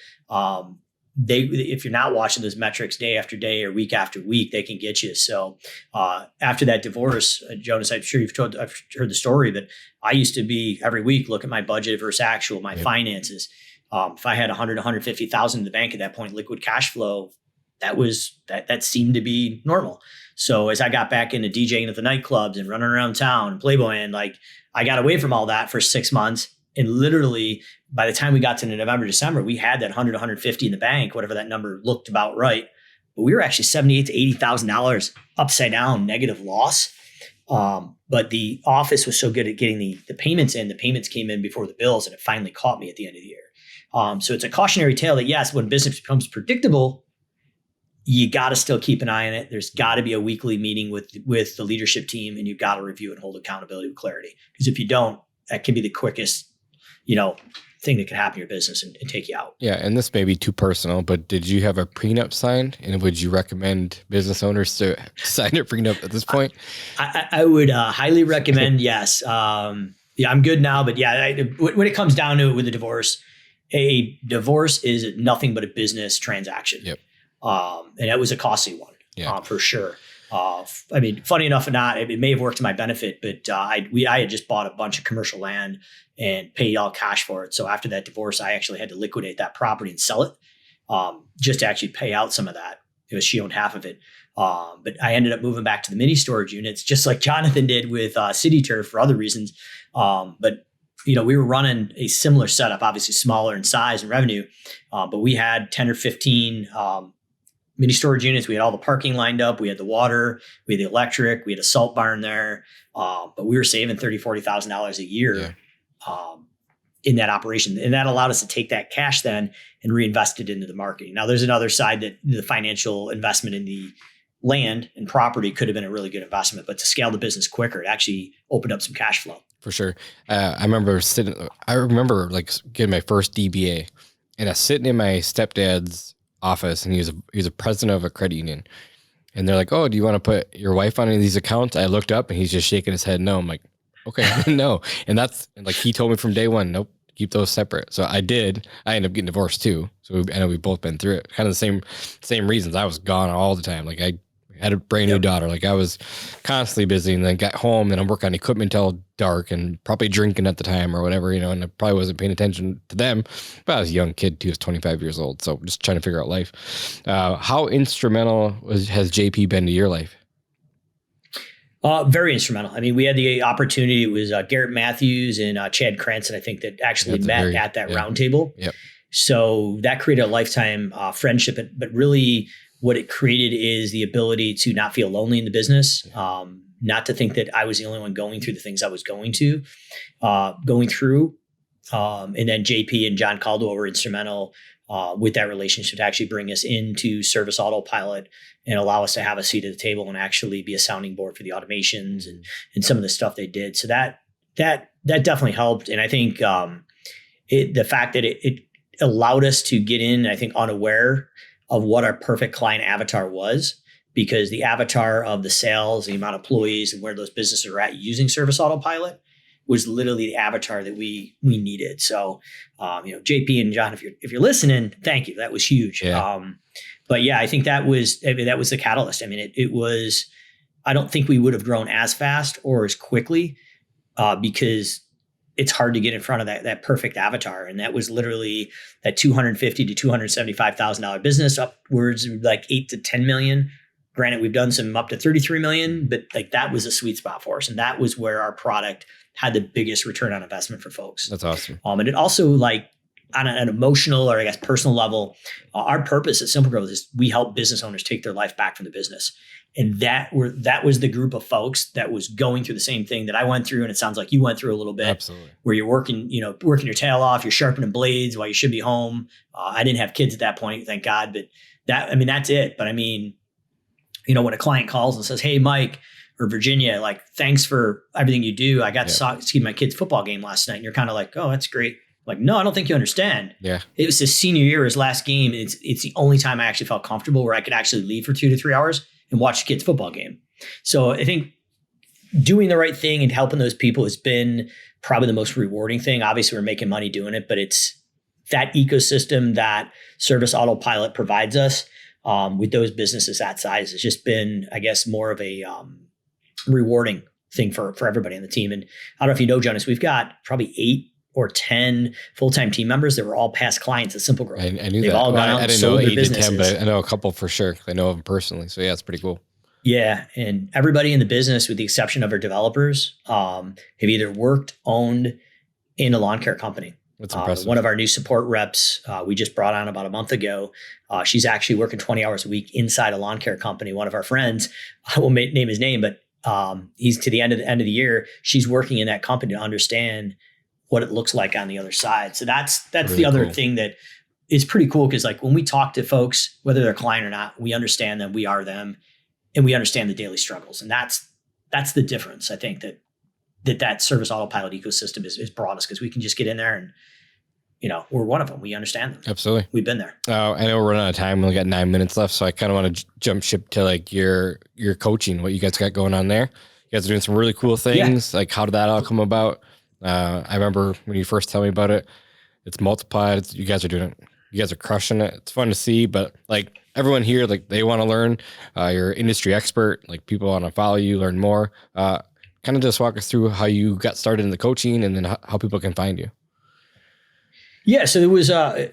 if you're not watching those metrics day after day or week after week, they can get you. So after that divorce, Jonas, I'm sure I've heard the story, but I used to be every week look at my budget versus actual, my finances. If I had 100, 150,000 in the bank at that point, liquid cash flow, that seemed to be normal. So as I got back into DJing at the nightclubs and running around town and Playboy, and I got away from all that for 6 months. And literally by the time we got to November, December, we had that 100, 150 in the bank, whatever that number looked about right. But we were actually $78,000 to $80,000 upside down negative loss. But the office was so good at getting the payments in. The payments came in before the bills, and it finally caught me at the end of the year. So it's a cautionary tale that yes, when business becomes predictable, you got to still keep an eye on it. There's got to be a weekly meeting with the leadership team, and you've got to review and hold accountability with clarity. Because if you don't, that can be the quickest, thing that could happen in your business and take you out. Yeah. And this may be too personal, but did you have a prenup signed? And would you recommend business owners to sign a prenup at this point? I would highly recommend, yes. I'm good now, but yeah, when it comes down to it with a divorce is nothing but a business transaction. Yep. And that was a costly one, for sure. Funny enough or not, it may have worked to my benefit, but I had just bought a bunch of commercial land and paid all cash for it. So after that divorce, I actually had to liquidate that property and sell it, just to actually pay out some of that. It was, she owned half of it. But I ended up moving back to the mini storage units, just like Jonathan did with City Turf for other reasons. But we were running a similar setup, obviously smaller in size and revenue, but we had 10 or 15 mini storage units. We had all the parking lined up. We had the water, we had the electric, we had a salt barn there. But we were saving $30,000, $40,000 a year in that operation. And that allowed us to take that cash then and reinvest it into the marketing. Now there's another side that the financial investment in the land and property could have been a really good investment, but to scale the business quicker, it actually opened up some cash flow. For sure. I remember getting my first DBA, and I was sitting in my stepdad's office, and he was a president of a credit union, and they're like, "Oh, do you want to put your wife on any of these accounts?" I looked up, and he's just shaking his head no. I'm like, okay, no. And he told me from day one, nope, keep those separate. So I did. I ended up getting divorced too. So I know we've both been through it. Kind of the same reasons. I was gone all the time. Like I had a brand new daughter. Like I was constantly busy, and then got home, and I'm working on equipment till dark and probably drinking at the time or whatever, and I probably wasn't paying attention to them, but I was a young kid too. I was 25 years old. So just trying to figure out life. How instrumental has JP been to your life? Very instrumental. I mean, we had the opportunity. It was Garrett Matthews and Chad Cranston, I think, that actually met at that roundtable. Yep. So that created a lifetime friendship, but really what it created is the ability to not feel lonely in the business, not to think that I was the only one going through the things I was going through. And then JP and John Caldwell were instrumental with that relationship to actually bring us into Service Autopilot and allow us to have a seat at the table and actually be a sounding board for the automations and some of the stuff they did. So that definitely helped. And I think the fact that it allowed us to get in, I think, unaware of what our perfect client avatar was, because the avatar of the sales, the amount of employees, and where those businesses are at using Service Autopilot was literally the avatar that we needed. So, JP and John, if you're listening, thank you. That was huge. Yeah. But yeah, I think that was the catalyst. I mean, it was. I don't think we would have grown as fast or as quickly because it's hard to get in front of that perfect avatar. And that was literally that $250,000 to $275,000 business, upwards of like 8 to 10 million. Granted, we've done some up to 33 million, but like that was a sweet spot for us. And that was where our product had the biggest return on investment for folks. That's awesome. And it also, like, on an emotional or I guess personal level, our purpose at SimpleGrowth is we help business owners take their life back from the business. And that was the group of folks that was going through the same thing that I went through. And it sounds like you went through a little bit. Absolutely. Where you're working your tail off, you're sharpening blades while you should be home. I didn't have kids at that point, thank God. But that's it. But I mean, when a client calls and says, "Hey, Mike or Virginia, like, thanks for everything you do. I got to see my kid's football game last night." And you're kind of like, "Oh, that's great." Like, no, I don't think you understand. Yeah. It was his senior year, his last game. It's the only time I actually felt comfortable where I could actually leave for 2 to 3 hours and watch the kid's football game. So I think doing the right thing and helping those people has been probably the most rewarding thing. Obviously, we're making money doing it, but it's that ecosystem that Service Autopilot provides us with those businesses that size has just been, I guess, more of a rewarding thing for everybody on the team. And I don't know if you know, Jonas, we've got probably 8 or 10 full-time team members that were all past clients at SimpleGrowth. I knew They've that. all gone out I and didn't know sold 8 their to businesses. 10, but I know a couple for sure. I know them personally. So yeah, it's pretty cool. Yeah. And everybody in the business, with the exception of our developers, have either worked, owned, in a lawn care company. That's impressive. One of our new support reps, we just brought on about a month ago. She's actually working 20 hours a week inside a lawn care company. One of our friends, I won't name his name, but he's to the end of the year. She's working in that company to understand what it looks like on the other side. So that's really the other thing that is pretty cool, because like when we talk to folks, whether they're a client or not, we understand them, we are them, and we understand the daily struggles. And that's the difference. I think that service autopilot ecosystem is brought us, because we can just get in there and, we're one of them. We understand them. Absolutely. We've been there. I know we're running out of time. We only got 9 minutes left. So I kind of want to jump ship to like your coaching, what you guys got going on there. You guys are doing some really cool things. Like, how did that all come about? I remember when you first told me about it, it's multiplied. You guys are doing it. You guys are crushing it. It's fun to see, but like everyone here, like they want to learn. You're an industry expert. Like people want to follow you, learn more. Kind of just walk us through how you got started in the coaching, and then how people can find you. Yeah. So it was an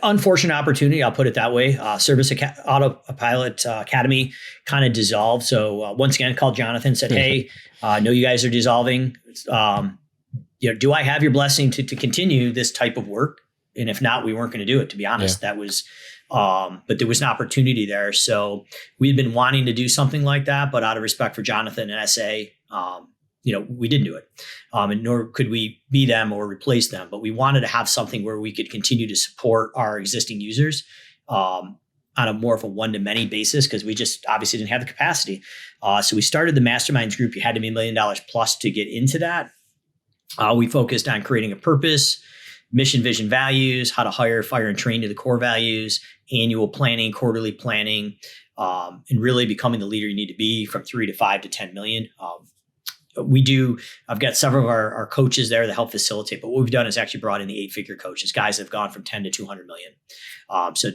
unfortunate opportunity. I'll put it that way. Service Autopilot Academy kind of dissolved. So once again, called Jonathan, said, hey, I know you guys are dissolving. Do I have your blessing to continue this type of work? And if not, we weren't going to do it, to be honest. That was, but there was an opportunity there. So we'd been wanting to do something like that, but out of respect for Jonathan and SA, we didn't do it. And nor could we be them or replace them, but we wanted to have something where we could continue to support our existing users on a more of a one-to-many basis, because we just obviously didn't have the capacity. So we started the masterminds group. You had to be $1 million plus to get into that. We focused on creating a purpose, mission, vision, values, how to hire, fire, and train to the core values, annual planning, quarterly planning, and really becoming the leader you need to be from 3 to 5 to 10 million. I've got several of our coaches there that help facilitate, but what we've done is actually brought in the 8-figure coaches, guys that have gone from 10 to 200 million. So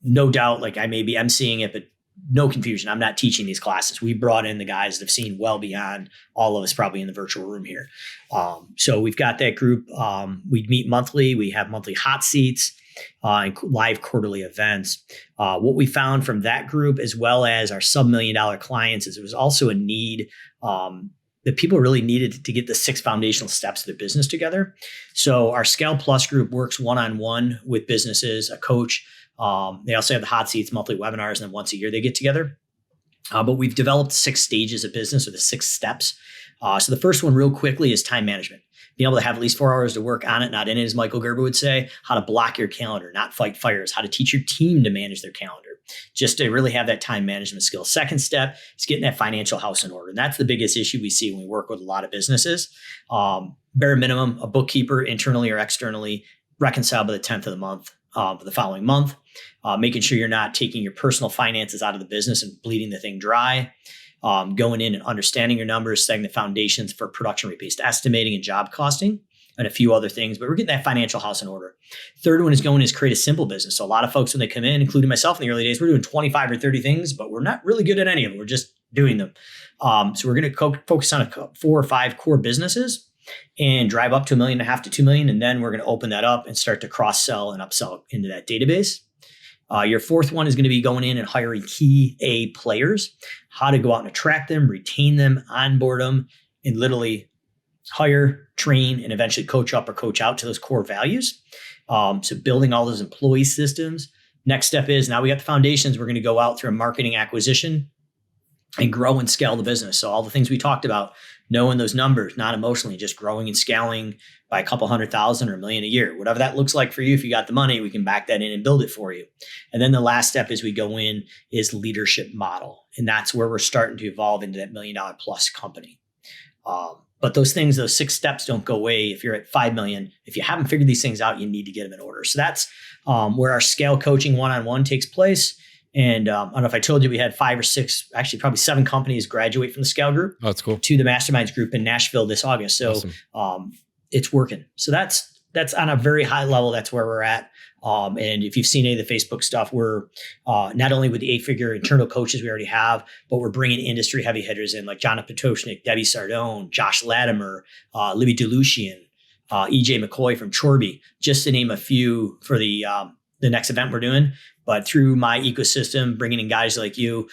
no doubt, like I may be emceeing it, but no confusion. I'm not teaching these classes. We brought in the guys that have seen well beyond all of us probably in the virtual room here. So we've got that group. We meet monthly. We have monthly hot seats and live quarterly events. What we found from that group, as well as our sub $1 million clients, is there was also a need that people really needed to get the 6 foundational steps of their business together. So our Scale Plus group works one-on-one with businesses, a coach. They also have the hot seats, monthly webinars, and then once a year they get together. But we've developed 6 stages of business, or the 6 steps. So the first one real quickly is time management. Being able to have at least 4 hours to work on it, not in it, as Michael Gerber would say. How to block your calendar, not fight fires. How to teach your team to manage their calendar, just to really have that time management skill. Second step is getting that financial house in order. And that's the biggest issue we see when we work with a lot of businesses. Bare minimum, a bookkeeper internally or externally, reconcile by the 10th of the month, for the following month. Making sure you're not taking your personal finances out of the business and bleeding the thing dry. Going in and understanding your numbers, setting the foundations for production rate-based estimating and job costing, and a few other things, but we're getting that financial house in order. Third one is create a simple business. So a lot of folks, when they come in, including myself in the early days, we're doing 25 or 30 things, but we're not really good at any of them. We're just doing them. So we're going to focus on 4 or 5 core businesses and drive up to $1.5 million to $2 million. And then we're going to open that up and start to cross-sell and upsell into that database. Your fourth one is going to be going in and hiring key A players, how to go out and attract them, retain them, onboard them, and literally hire, train, and eventually coach up or coach out to those core values. So building all those employee systems. Next step is, now we got the foundations. We're going to go out through a marketing acquisition and grow and scale the business. So all the things we talked about, knowing those numbers, not emotionally, just growing and scaling by a couple 100,000 or $1 million a year, whatever that looks like for you. If you got the money, we can back that in and build it for you. And then the last step as we go in is leadership model. And that's where we're starting to evolve into that $1 million plus company. But those 6 steps don't go away if you're at 5 million. If you haven't figured these things out, you need to get them in order. So that's where our scale coaching one-on-one takes place. And I don't know if I told you, we had 5 or 6, actually probably 7 companies graduate from the Scale Group. Oh, that's cool. To the Masterminds Group in Nashville this August. So awesome. It's working. So that's on a very high level. That's where we're at. And if you've seen any of the Facebook stuff, we're not only with the 8-figure internal coaches we already have, but we're bringing industry heavy hitters in like Jonathan Potoshnik, Debbie Sardone, Josh Latimer, Libby Delucian, EJ McCoy from Chorby, just to name a few for the the next event we're doing. But through my ecosystem, bringing in guys like you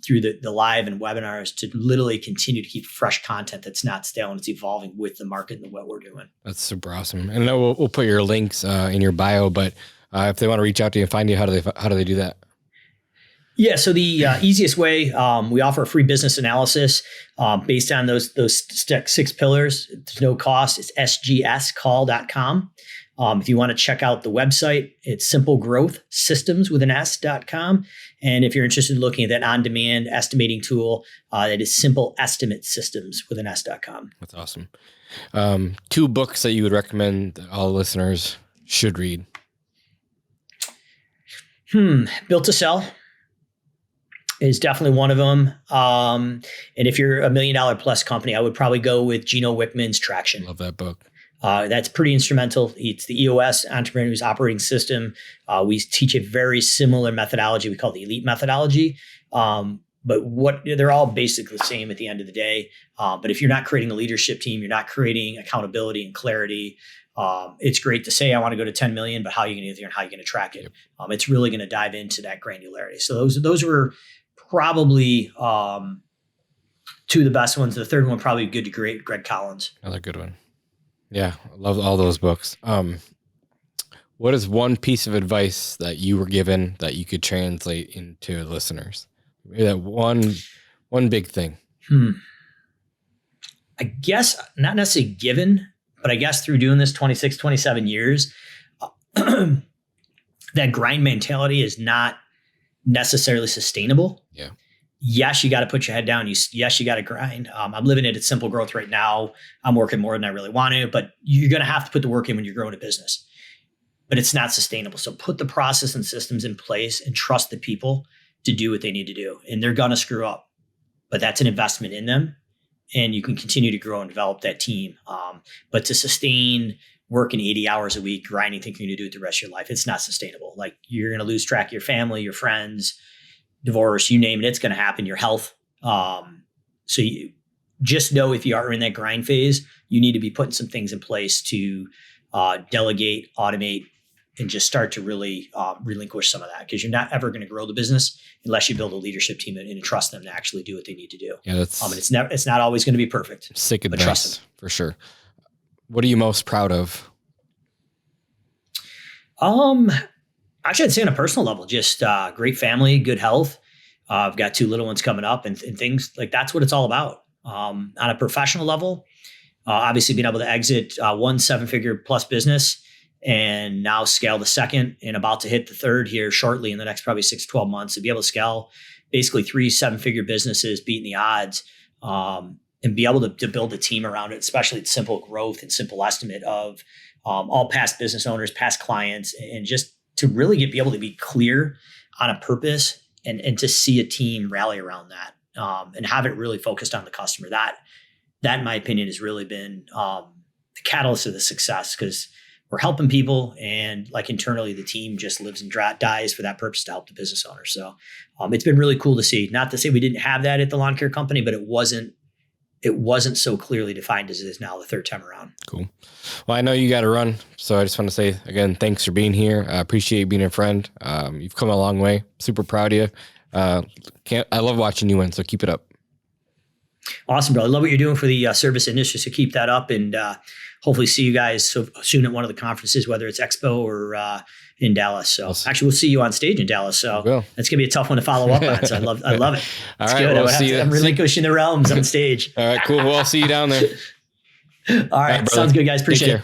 through the live and webinars to literally continue to keep fresh content that's not stale and it's evolving with the market and what we're doing. That's super awesome. And we'll put your links in your bio, but if they want to reach out to you and find you, how do they do that? Yeah. So the easiest way, we offer a free business analysis based on those 6 pillars. There's no cost. It's sgscall.com. If you want to check out the website, it's SimpleGrowthSystems.com. And if you're interested in looking at that on-demand estimating tool, it is SimpleEstimateSystems.com. That's awesome. 2 books that you would recommend that all listeners should read. Built to Sell is definitely one of them. And if you're $1 million plus company, I would probably go with Gino Wickman's Traction. Love that book. That's pretty instrumental. It's the EOS Entrepreneur's Operating System. We teach a very similar methodology. We call it the Elite methodology. But they're all basically the same at the end of the day. But if you're not creating a leadership team, you're not creating accountability and clarity. It's great to say, I want to go to 10 million, but how are you going to get there and how are you going to track it? It's really going to dive into that granularity. So those were probably 2 of the best ones. The third one, probably Good to Great, Greg Collins. Another good one. Yeah. I love all those books. What is one piece of advice that you were given that you could translate into listeners? Maybe that one big thing. I guess not necessarily given, but I guess through doing this 26, 27 years, that grind mentality is not necessarily sustainable. Yeah. Yes, you got to put your head down. Yes, you got to grind. I'm living it at SimpleGrowth right now. I'm working more than I really want to, but you're going to have to put the work in when you're growing a business. But it's not sustainable. So put the process and systems in place and trust the people to do what they need to do. And they're going to screw up, but that's an investment in them. And you can continue to grow and develop that team. But to sustain working 80 hours a week, grinding, thinking you're going to do it the rest of your life, it's not sustainable. Like, you're going to lose track of your family, your friends, divorce, you name it, it's going to happen, your health. So you just know, if you are in that grind phase, you need to be putting some things in place to delegate, automate, and just start to really relinquish some of that, because you're not ever going to grow the business unless you build a leadership team and trust them to actually do what they need to do. Yeah, that's and it's not always going to be perfect. Sick advice, trust them. For sure. What are you most proud of? Actually, I'd say on a personal level, just great family, good health. I've got 2 little ones coming up and things like that's what it's all about. On a professional level, obviously being able to exit 1 7-figure plus business and now scale the second and about to hit the third here shortly in the next probably 6 to 12 months, to be able to scale basically 3 7-figure businesses, beating the odds, and be able to build a team around it, especially at SimpleGrowth and Simple Estimate of all past business owners, past clients, and just to really be able to be clear on a purpose and to see a team rally around that and have it really focused on the customer. That in my opinion has really been the catalyst of the success, because we're helping people, and like internally the team just lives and dies for that purpose, to help the business owner. So it's been really cool to see. Not to say we didn't have that at the lawn care company, but it wasn't so clearly defined as it is now the third time around. Cool. Well, I know you got to run, so I just want to say again, thanks for being here. I appreciate you being a friend. You've come a long way. Super proud of you. I love watching you win, so keep it up. Awesome, bro. I love what you're doing for the service industry, so keep that up, and hopefully see you guys so soon at one of the conferences, whether it's Expo or in Dallas. So actually, we'll see you on stage in Dallas. So that's gonna be a tough one to follow up on. So I love it. All right, good. I'm relinquishing the realms on stage. All right, cool. Well, I'll see you down there. All right, sounds good, guys. Appreciate it.